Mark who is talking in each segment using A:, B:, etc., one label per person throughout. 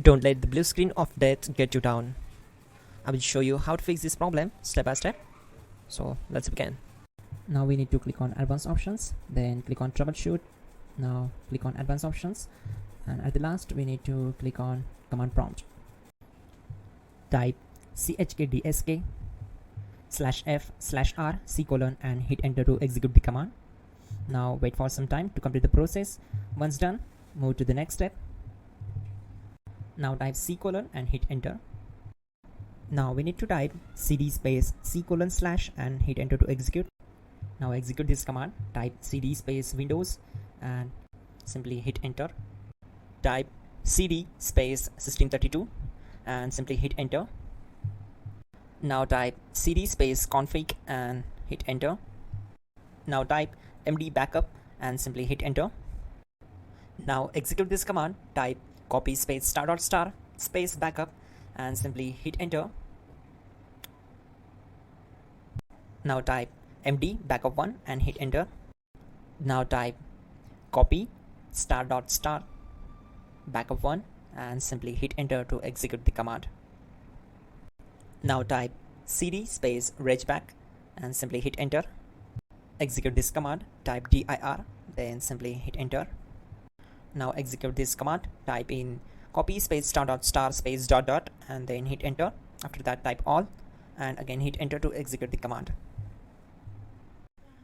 A: Don't let the blue screen of death get you down. I will show you how to fix this problem step by step. So let's begin.
B: Now we need to click on advanced options, then click on troubleshoot. Now click on advanced options, and at the last we need to click on command prompt. Type chkdsk/f/r:/c: and hit enter to execute the command. Now wait for some time to complete the process. Once done, move to the next step. Now type c: and hit enter. Now we need to type cd space c: / and hit enter to execute. Now execute this command. Type cd space Windows and simply hit enter. Type cd space system32 and simply hit enter. Now type cd space config and hit enter. Now type md backup and simply hit enter. Now execute this command. Type copy space *** space backup and simply hit enter. Now type md backup1 and hit enter. Now type copy *** backup1 and simply hit enter to execute the command. Now type cd space regback and simply hit enter. Execute this command. Type dir, then simply hit enter. Now execute this command. Type in copy space *** space ... and then hit enter. After that type all and again hit enter to execute the command.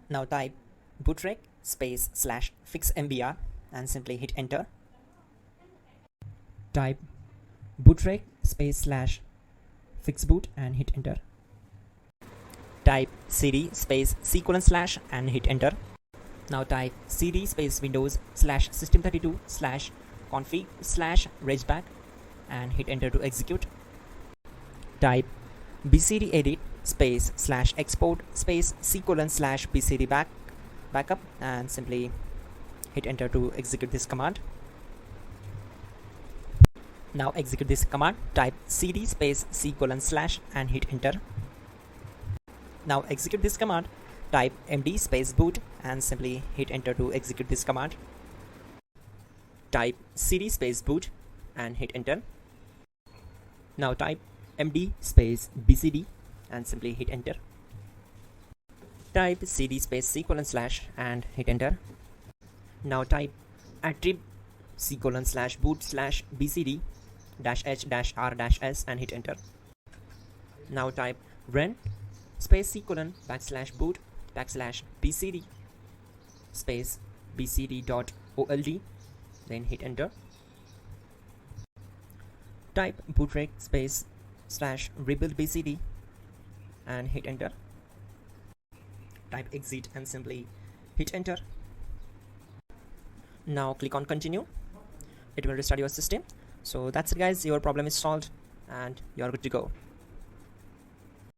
B: Now type bootrec space /fixmbr and simply hit enter. Type bootrec space /fixboot and hit enter. Type cd space c: / and hit enter. Now type cd space Windows /system32 /config /regback and hit enter to execute. Type bcd edit space /export space c: / bcd backup and simply hit enter to execute this command. Now execute this command. Type cd space c: / and hit enter. Now execute this command. Type md space boot and simply hit enter to execute this command. Type cd space boot and hit enter. Now type md space bcd and simply hit enter. Type cd space c: / and hit enter. Now type attrib c: / boot / bcd -h-r-s and hit enter. Now type run space c: \boot \bcd space bcd.old, then hit enter. Type bootrec space /rebuild bcd and hit enter. Type exit and simply hit enter. Now click on continue. It will restart your system. So that's it guys, your problem is solved and you're good to go.